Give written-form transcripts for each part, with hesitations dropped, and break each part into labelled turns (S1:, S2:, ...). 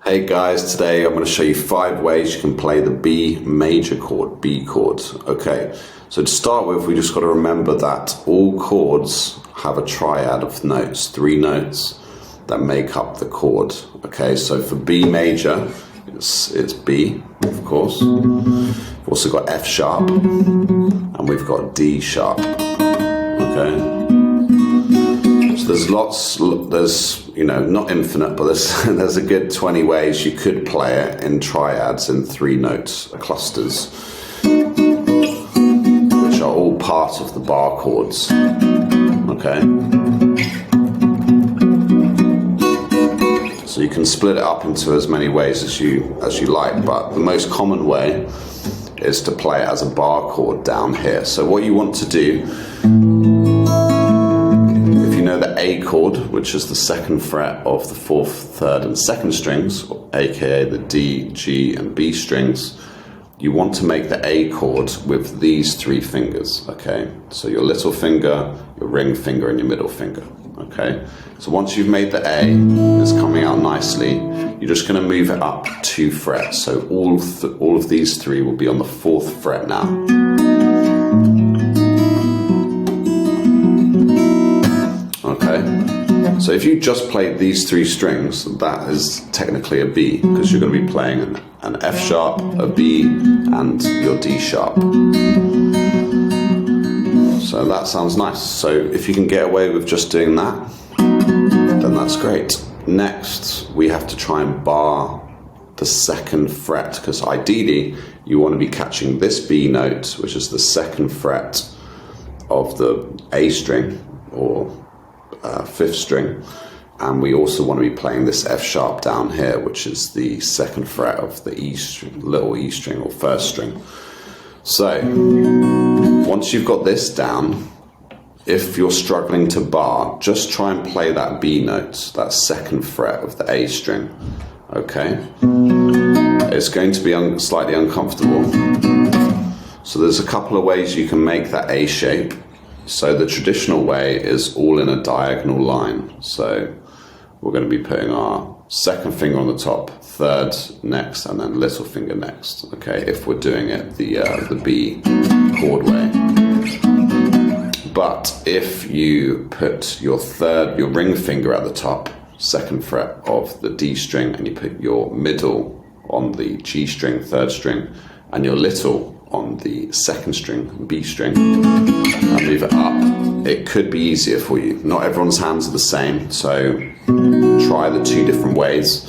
S1: Hey guys, today I'm going to show you 5 ways you can play the B major chord, B chord. Okay, so to start with, we just got to remember that all chords have a triad of notes, 3 notes that make up the chord. Okay, so for B major, it's B, of course. We've also got F sharp, and we've got D sharp. Okay. There's not infinite, but there's a good 20 ways you could play it in triads in 3 notes clusters, which are all part of the bar chords. Okay. So you can split it up into as many ways as you like, but the most common way is to play it as a bar chord down here. So what you want to do, the A chord, which is the 2nd fret of the 4th, 3rd and 2nd strings, aka the D, G and B strings, you want to make the A chord with these 3 fingers, okay? So your little finger, your ring finger and your middle finger, okay? So once you've made the A, it's coming out nicely, you're just going to move it up 2 frets. So all of these 3 will be on the 4th fret now. So if you just played these 3 strings, that is technically a B, because you're going to be playing an F sharp, a B, and your D sharp. So that sounds nice. So if you can get away with just doing that, then that's great. Next, we have to try and bar the 2nd fret, because ideally you want to be catching this B note, which is the 2nd fret of the A string, or 5th string, and we also want to be playing this F sharp down here, which is the 2nd fret of the E string, little E string or 1st string. So once you've got this down, if you're struggling to bar, just try and play that B note, that 2nd fret of the A string. Okay, it's going to be slightly uncomfortable, so there's a couple of ways you can make that A shape. So the traditional way is all in a diagonal line. So we're going to be putting our 2nd finger on the top, 3rd next, and then little finger next. Okay, if we're doing it the B chord way. But if you put your ring finger at the top, 2nd fret of the D string, and you put your middle on the G string, 3rd string, and your little on the 2nd string, B string, and move it up, it could be easier for you. Not everyone's hands are the same, so try the 2 different ways.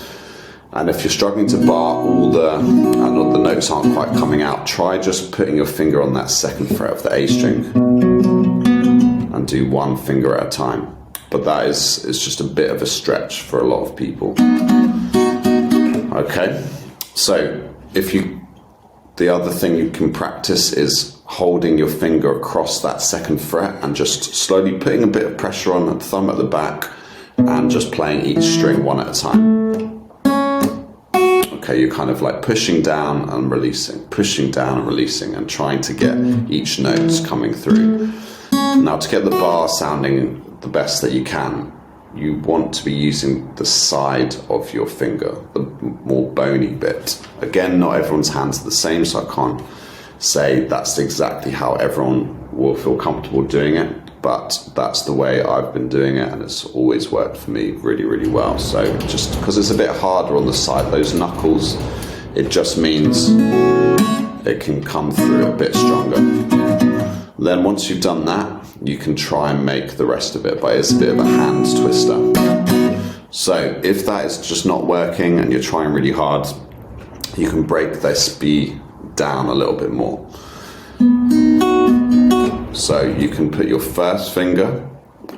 S1: And if you're struggling to bar and all the notes aren't quite coming out, try just putting your finger on that 2nd fret of the A string and do 1 finger at a time. But that is just a bit of a stretch for a lot of people. Okay, so the other thing you can practice is holding your finger across that 2nd fret and just slowly putting a bit of pressure on the thumb at the back and just playing each string 1 at a time. Okay, you're kind of like pushing down and releasing, pushing down and releasing, and trying to get each note coming through. Now, to get the bar sounding the best that you can, you want to be using the side of your finger, the more bony bit. Again, not everyone's hands are the same, so I can't say that's exactly how everyone will feel comfortable doing it, but that's the way I've been doing it, and it's always worked for me really, really well. So just because it's a bit harder on the side, those knuckles, it just means it can come through a bit stronger. Then once you've done that, you can try and make the rest of it, but it's a bit of a hand twister. So if that is just not working and you're trying really hard, you can break this B down a little bit more. So you can put your 1st finger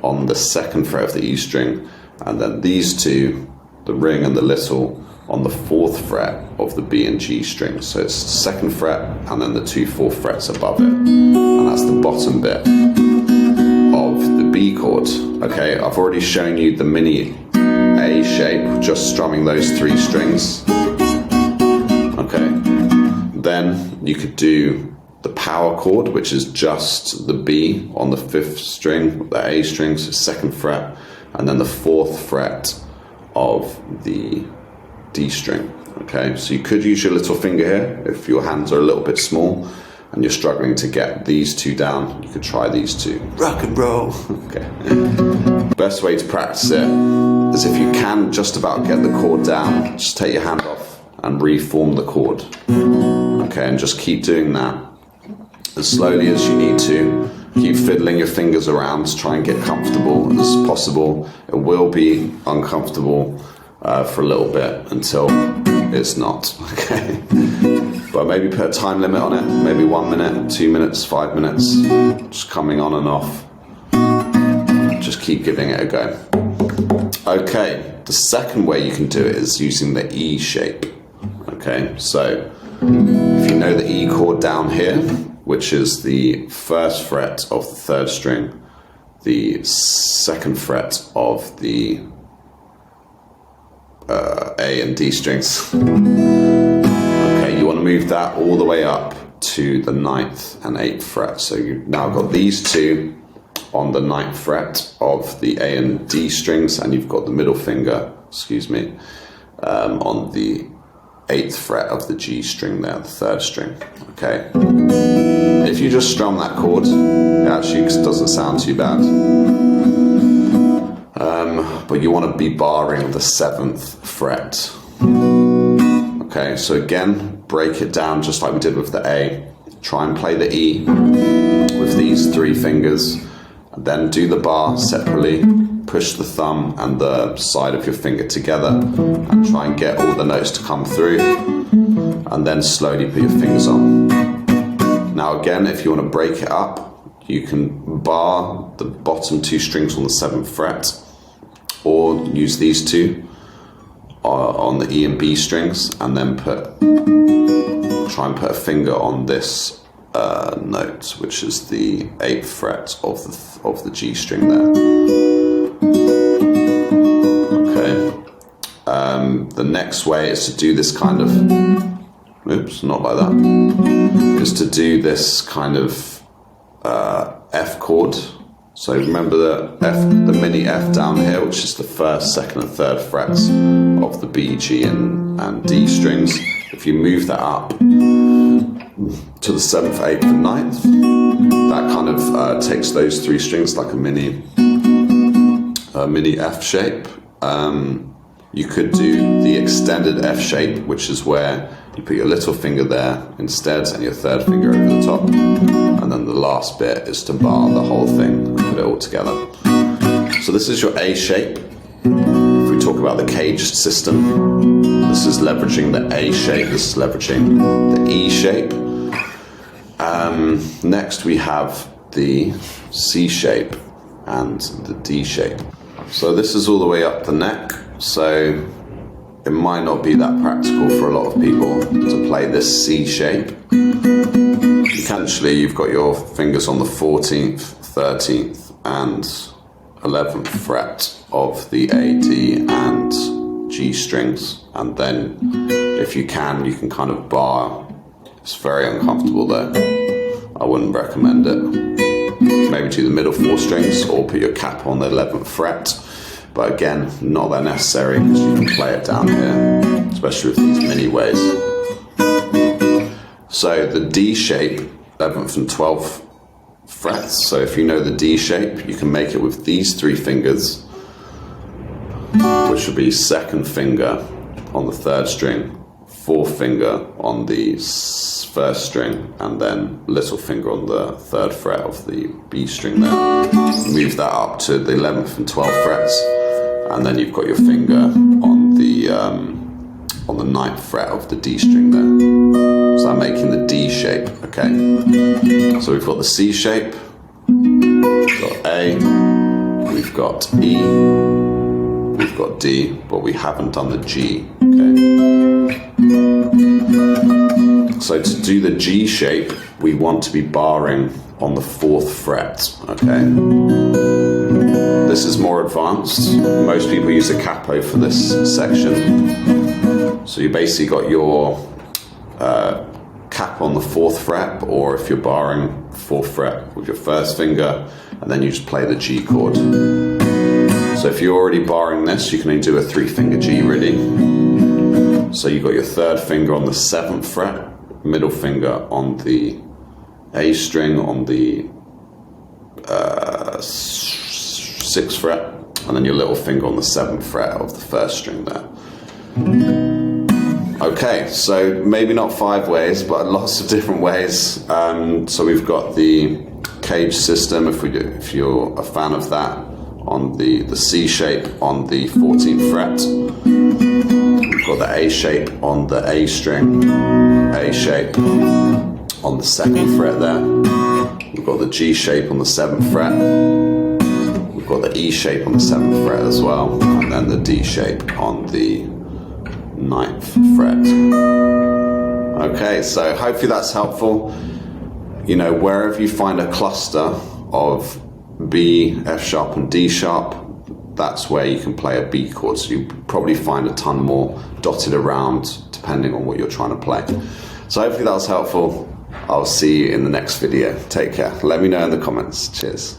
S1: on the 2nd fret of the E string, and then these 2, the ring and the little, on the 4th fret of the B and G strings. So it's 2nd fret and then the 2 4th frets above it, and that's the bottom bit of the B chord. Okay, I've already shown you the mini A shape, just strumming those 3 strings. Okay, then you could do the power chord, which is just the B on the 5th string, the A string, so 2nd fret, and then the 4th fret of the D string. Okay, so you could use your little finger here if your hands are a little bit small and you're struggling to get these two down. You could try these two. Rock and roll. Okay. Best way to practice it is if you can just about get the chord down, just take your hand off and reform the chord. Okay, and just keep doing that as slowly as you need to. Keep fiddling your fingers around to try and get comfortable as possible. It will be uncomfortable for a little bit until it's not, okay? But maybe put a time limit on it, maybe 1 minute, 2 minutes, 5 minutes, just coming on and off. Just keep giving it a go. Okay, the second way you can do it is using the E shape. Okay, so if you know the E chord down here, which is the first fret of the third string, the second fret of the A and D strings. Okay, you want to move that all the way up to the 9th and 8th fret. So you've now got these two on the 9th fret of the A and D strings, and you've got the middle finger, on the 8th fret of the G string there, the third string. Okay. If you just strum that chord, it actually doesn't sound too bad. But you want to be barring the 7th fret. Okay, so again, break it down just like we did with the A. Try and play the E with these 3 fingers, and then do the bar separately. Push the thumb and the side of your finger together and try and get all the notes to come through, and then slowly put your fingers on. Now again, if you want to break it up, you can bar the bottom 2 strings on the 7th fret, or use these two on the E and B strings, and then try and put a finger on this note, which is the 8th fret of the G string there. The next way is to do this kind of, oops, not like that, is to do this kind of F chord. So remember the mini F down here, which is the 1st, 2nd and 3rd frets of the B, G and D strings. If you move that up to the 7th, 8th and 9th, that kind of takes those 3 strings like a mini F shape. You could do the extended F shape, which is where you put your little finger there instead and your 3rd finger over the top. And then the last bit is to bar the whole thing and put it all together. So this is your A shape. If we talk about the caged system, this is leveraging the A shape, this is leveraging the E shape. Next we have the C shape and the D shape. So this is all the way up the neck. So it might not be that practical for a lot of people to play this C shape. Essentially, you've got your fingers on the 14th, 13th and 11th fret of the A, D and G strings. And then if you can kind of bar. It's very uncomfortable though. I wouldn't recommend it. Maybe do the middle 4 strings or put your cap on the 11th fret. But again, not that necessary because you can play it down here, especially with these mini ways. So the D shape, 11th and 12th frets. So if you know the D shape, you can make it with these 3 fingers, which would be 2nd finger on the 3rd string, 4th finger on the 1st string, and then little finger on the 3rd fret of the B string there. Move that up to the 11th and 12th frets. And then you've got your finger on the 9th fret of the D string there. So I'm making the D shape, okay? So we've got the C shape, we've got A, we've got E, we've got D, but we haven't done the G, okay? So to do the G shape, we want to be barring on the 4th fret, okay? This is more advanced. Most people use a capo for this section. So you basically got your cap on the 4th fret, or if you're barring 4th fret with your 1st finger, and then you just play the G chord. So if you're already barring this, you can only do a 3-finger G really. So you've got your third finger on the 7th fret, middle finger on the A string on the 6th fret, and then your little finger on the 7th fret of the 1st string there. Okay, so maybe not 5 ways, but lots of different ways. So we've got the cage system, if you're a fan of that, on the C shape on the 14th fret. We've got the A shape on the A string, A shape on the 2nd fret there. We've got the G shape on the 7th fret. We've got the E shape on the 7th fret as well, and then the D shape on the 9th fret. Okay, so hopefully that's helpful. You know, wherever you find a cluster of B, F sharp and D sharp, that's where you can play a B chord. So you probably find a ton more dotted around depending on what you're trying to play. So hopefully that was helpful. I'll see you in the next video. Take care. Let me know in the comments. Cheers.